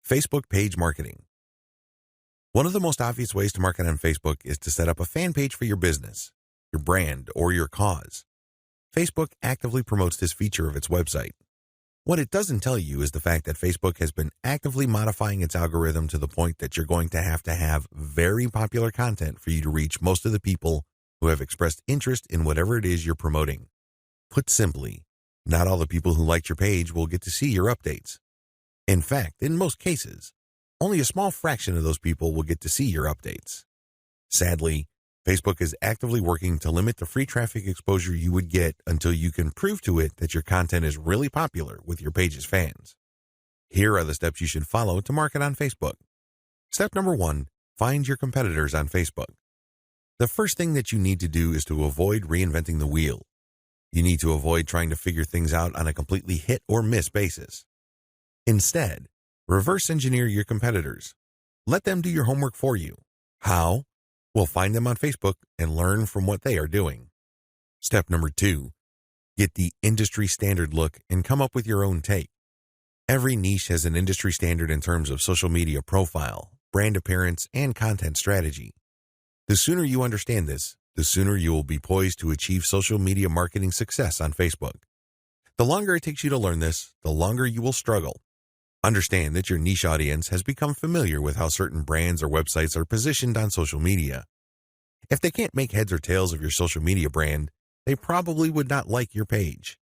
Facebook page marketing. One of the most obvious ways to market on Facebook is to set up a fan page for your business, your brand, or your cause. Facebook actively promotes this feature of its website. What it doesn't tell you is the fact that Facebook has been actively modifying its algorithm to the point that you're going to have very popular content for you to reach most of the people who have expressed interest in whatever it is you're promoting. Put simply, not all the people who liked your page will get to see your updates. In fact, in most cases, only a small fraction of those people will get to see your updates. Sadly, Facebook is actively working to limit the free traffic exposure you would get until you can prove to it that your content is really popular with your page's fans. Here are the steps you should follow to market on Facebook. Step number 1, find your competitors on Facebook. The first thing that you need to do is to avoid reinventing the wheel. You need to avoid trying to figure things out on a completely hit or miss basis. Instead, reverse engineer your competitors. Let them do your homework for you. How? Well, find them on Facebook and learn from what they are doing. Step number 2, get the industry standard look and come up with your own take. Every niche has an industry standard in terms of social media profile, brand appearance, and content strategy. The sooner you understand this, the sooner you will be poised to achieve social media marketing success on Facebook. The longer it takes you to learn this, the longer you will struggle. Understand that your niche audience has become familiar with how certain brands or websites are positioned on social media. If they can't make heads or tails of your social media brand, they probably would not like your page.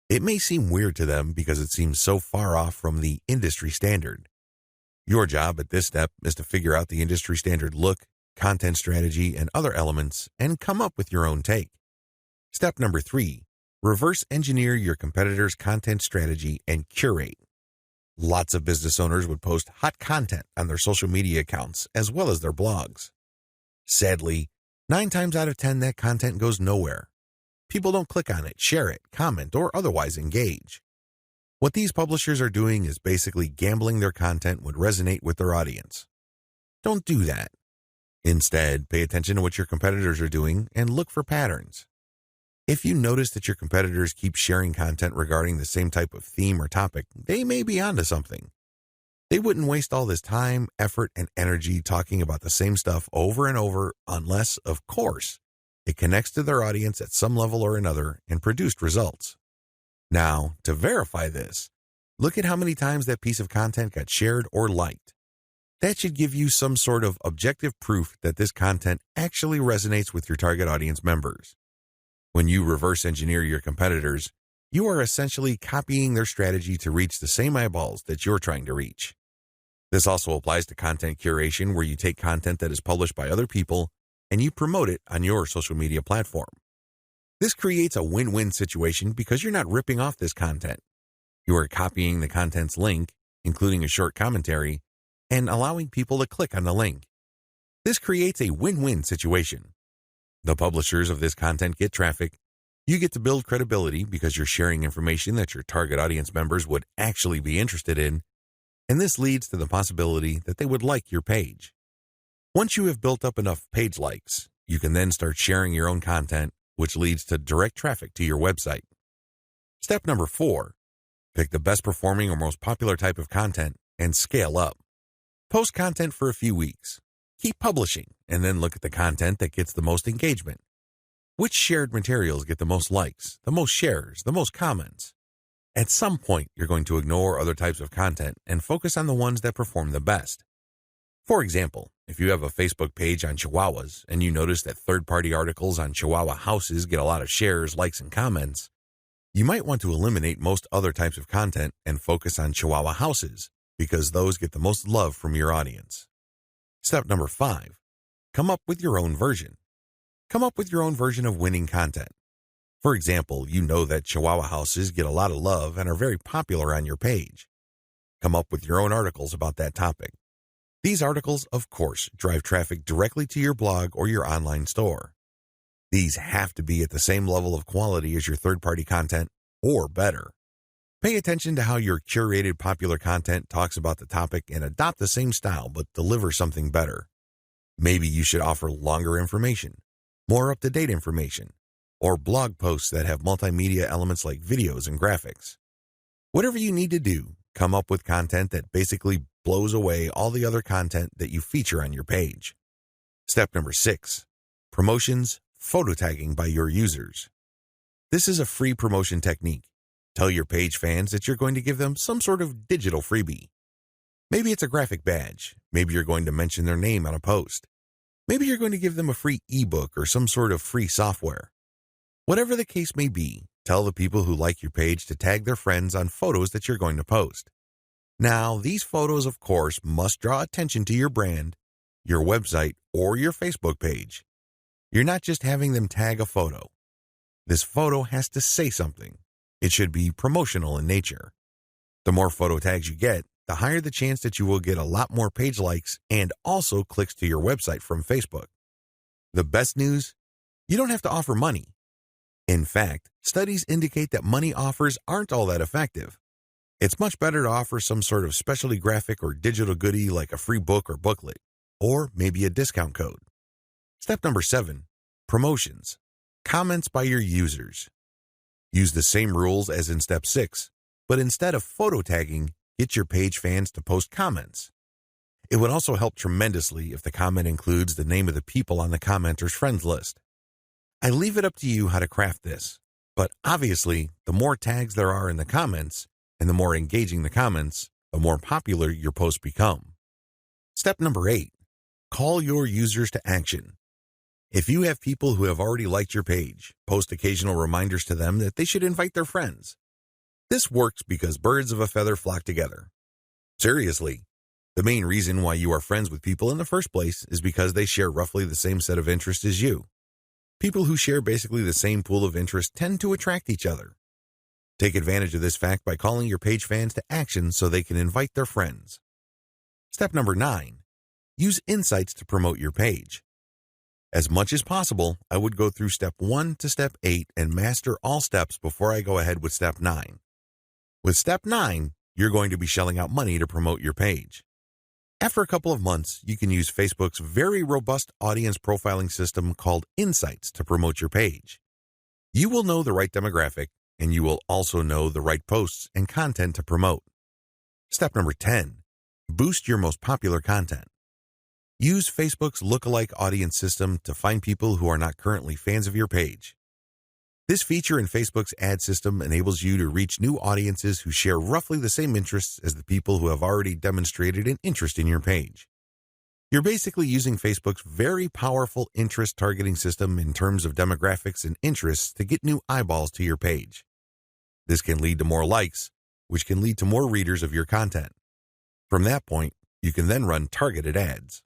It may seem weird to them because it seems so far off from the industry standard. Your job at this step is to figure out the industry standard look, content strategy, and other elements, and come up with your own take. Step number 3, reverse engineer your competitors' content strategy and curate. Lots of business owners would post hot content on their social media accounts as well as their blogs. Sadly, 9 times out of 10 that content goes nowhere. People don't click on it, share it, comment, or otherwise engage. What these publishers are doing is basically gambling their content would resonate with their audience. Don't do that. Instead, pay attention to what your competitors are doing and look for patterns. If you notice that your competitors keep sharing content regarding the same type of theme or topic, they may be onto something. They wouldn't waste all this time, effort, and energy talking about the same stuff over and over unless, of course, it connects to their audience at some level or another and produced results. Now, to verify this, look at how many times that piece of content got shared or liked. That should give you some sort of objective proof that this content actually resonates with your target audience members. When you reverse engineer your competitors, you are essentially copying their strategy to reach the same eyeballs that you're trying to reach. This also applies to content curation, where you take content that is published by other people and you promote it on your social media platform. This creates a win-win situation because you're not ripping off this content. You are copying the content's link, including a short commentary, and allowing people to click on the link. This creates a win-win situation. The publishers of this content get traffic. You get to build credibility because you're sharing information that your target audience members would actually be interested in, and this leads to the possibility that they would like your page. Once you have built up enough page likes, you can then start sharing your own content, which leads to direct traffic to your website. Step number 4, pick the best performing or most popular type of content and scale up. Post content for a few weeks. Keep publishing, and then look at the content that gets the most engagement. Which shared materials get the most likes, the most shares, the most comments? At some point, you're going to ignore other types of content and focus on the ones that perform the best. For example, if you have a Facebook page on Chihuahuas and you notice that third-party articles on Chihuahua houses get a lot of shares, likes, and comments, you might want to eliminate most other types of content and focus on Chihuahua houses because those get the most love from your audience. Step number 5, come up with your own version. Come up with your own version of winning content. For example, you know that Chihuahua houses get a lot of love and are very popular on your page. Come up with your own articles about that topic. These articles, of course, drive traffic directly to your blog or your online store. These have to be at the same level of quality as your third-party content, or better. Pay attention to how your curated popular content talks about the topic and adopt the same style but deliver something better. Maybe you should offer longer information, more up-to-date information, or blog posts that have multimedia elements like videos and graphics. Whatever you need to do, come up with content that basically blows away all the other content that you feature on your page. Step number 6, promotions, photo tagging by your users. This is a free promotion technique. Tell your page fans that you're going to give them some sort of digital freebie. Maybe it's a graphic badge. Maybe you're going to mention their name on a post. Maybe you're going to give them a free ebook or some sort of free software. Whatever the case may be, tell the people who like your page to tag their friends on photos that you're going to post. Now, these photos, of course, must draw attention to your brand, your website, or your Facebook page. You're not just having them tag a photo. This photo has to say something. It should be promotional in nature. The more photo tags you get, the higher the chance that you will get a lot more page likes and also clicks to your website from Facebook. The best news? You don't have to offer money. In fact, studies indicate that money offers aren't all that effective. It's much better to offer some sort of specialty graphic or digital goodie like a free book or booklet, or maybe a discount code. Step number 7, promotions. Comments by your users. Use the same rules as in step 6, but instead of photo tagging, get your page fans to post comments. It would also help tremendously if the comment includes the name of the people on the commenter's friends list. I leave it up to you how to craft this, but obviously, the more tags there are in the comments, and the more engaging the comments, the more popular your posts become. Step number 8, call your users to action. If you have people who have already liked your page, post occasional reminders to them that they should invite their friends. This works because birds of a feather flock together. Seriously, the main reason why you are friends with people in the first place is because they share roughly the same set of interests as you. People who share basically the same pool of interest tend to attract each other. Take advantage of this fact by calling your page fans to action so they can invite their friends. Step number 9, use insights to promote your page. As much as possible, I would go through step 1 to step 8 and master all steps before I go ahead with step 9. With step 9, you're going to be shelling out money to promote your page. After a couple of months, you can use Facebook's very robust audience profiling system called Insights to promote your page. You will know the right demographic, and you will also know the right posts and content to promote. Step number 10, boost your most popular content. Use Facebook's lookalike audience system to find people who are not currently fans of your page. This feature in Facebook's ad system enables you to reach new audiences who share roughly the same interests as the people who have already demonstrated an interest in your page. You're basically using Facebook's very powerful interest targeting system in terms of demographics and interests to get new eyeballs to your page. This can lead to more likes, which can lead to more readers of your content. From that point, you can then run targeted ads.